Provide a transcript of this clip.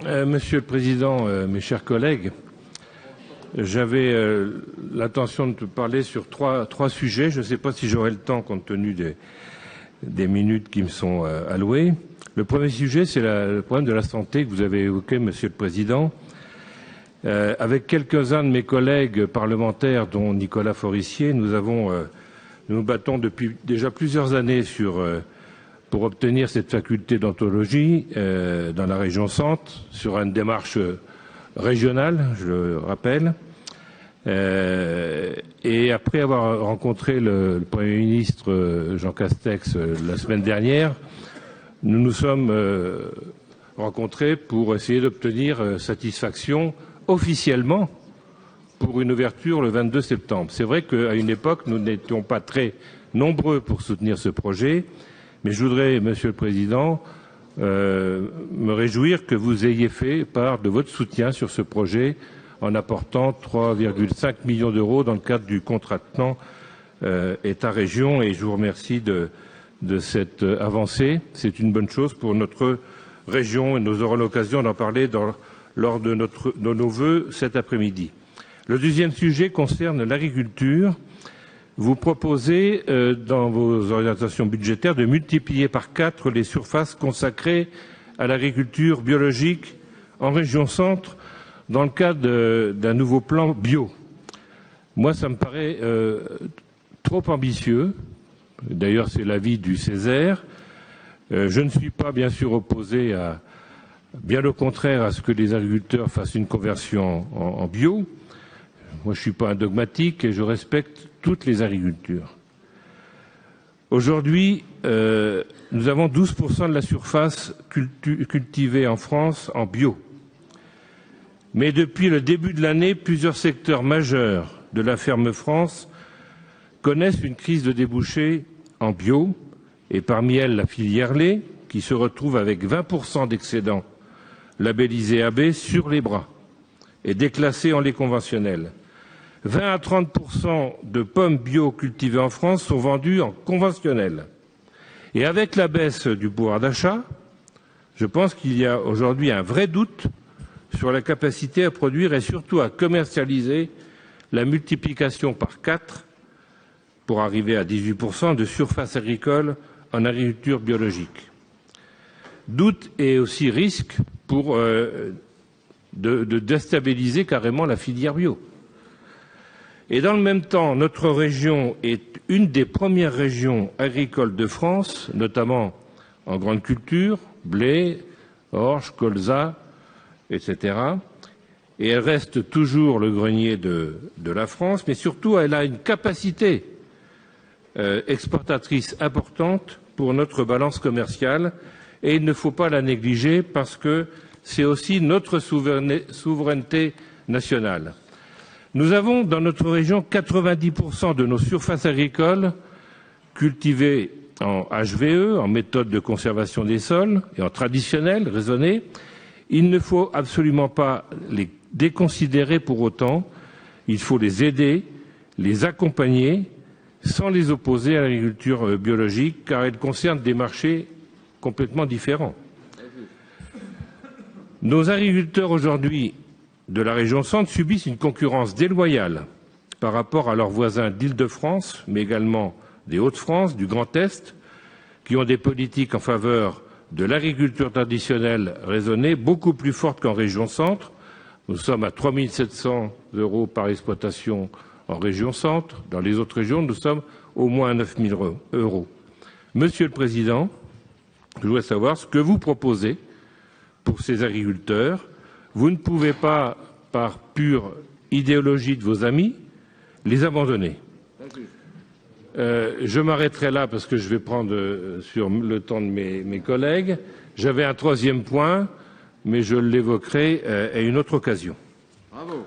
Monsieur le Président, mes chers collègues, j'avais l'intention de parler sur trois sujets. Je ne sais pas si j'aurai le temps compte tenu des minutes qui me sont allouées. Le premier sujet, c'est le problème de la santé que vous avez évoqué, Monsieur le Président. Avec quelques-uns de mes collègues parlementaires, dont Nicolas Forissier, nous nous battons depuis déjà plusieurs années pour obtenir cette faculté d'ontologie dans la région Centre, sur une démarche régionale, je le rappelle. Et après avoir rencontré le Premier ministre Jean Castex la semaine dernière, nous nous sommes rencontrés pour essayer d'obtenir satisfaction officiellement pour une ouverture le 22 septembre. C'est vrai qu'à une époque, nous n'étions pas très nombreux pour soutenir ce projet, mais je voudrais, Monsieur le Président, me réjouir que vous ayez fait part de votre soutien sur ce projet en apportant 3,5 millions d'euros dans le cadre du contrat de plan État-région, et je vous remercie de cette avancée. C'est une bonne chose pour notre région et nous aurons l'occasion d'en parler lors de nos vœux cet après-midi. Le deuxième sujet concerne l'agriculture. Vous proposez, dans vos orientations budgétaires, de multiplier par 4 les surfaces consacrées à l'agriculture biologique en région Centre dans le cadre d'un nouveau plan bio. Moi, ça me paraît trop ambitieux. D'ailleurs, c'est l'avis du Césaire. Je ne suis pas, bien sûr, opposé bien au contraire, à ce que les agriculteurs fassent une conversion en bio. Moi, je ne suis pas un dogmatique et je respecte toutes les agricultures. Aujourd'hui, nous avons 12% de la surface cultivée en France en bio. Mais depuis le début de l'année, plusieurs secteurs majeurs de la ferme France connaissent une crise de débouchés en bio, et parmi elles la filière lait, qui se retrouve avec 20% d'excédents labellisés AB sur les bras et déclassés en lait conventionnel. 20 à 30% de pommes bio cultivées en France sont vendues en conventionnel. Et avec la baisse du pouvoir d'achat, je pense qu'il y a aujourd'hui un vrai doute sur la capacité à produire et surtout à commercialiser la multiplication par 4 pour arriver à 18% de surface agricole en agriculture biologique. Doute et aussi risque pour de déstabiliser carrément la filière bio. Et dans le même temps, notre région est une des premières régions agricoles de France, notamment en grande culture, blé, orge, colza, etc. Et elle reste toujours le grenier de la France, mais surtout elle a une capacité exportatrice importante pour notre balance commerciale, et il ne faut pas la négliger parce que c'est aussi notre souveraineté nationale. Nous avons dans notre région 90% de nos surfaces agricoles cultivées en HVE, en méthode de conservation des sols, et en traditionnel, raisonné. Il ne faut absolument pas les déconsidérer pour autant. Il faut les aider, les accompagner, sans les opposer à l'agriculture biologique, car elle concerne des marchés complètement différents. Nos agriculteurs aujourd'hui de la région Centre subissent une concurrence déloyale par rapport à leurs voisins d'Île-de-France, mais également des Hauts-de-France, du Grand Est, qui ont des politiques en faveur de l'agriculture traditionnelle raisonnée beaucoup plus fortes qu'en région Centre. Nous sommes à 3 700 € par exploitation en région Centre. Dans les autres régions, nous sommes au moins à 9 000 €. Monsieur le Président, je voudrais savoir ce que vous proposez pour ces agriculteurs. Vous ne pouvez pas, par pure idéologie de vos amis, les abandonner. Je m'arrêterai là parce que je vais prendre sur le temps de mes collègues. J'avais un troisième point, mais je l'évoquerai à une autre occasion. Bravo.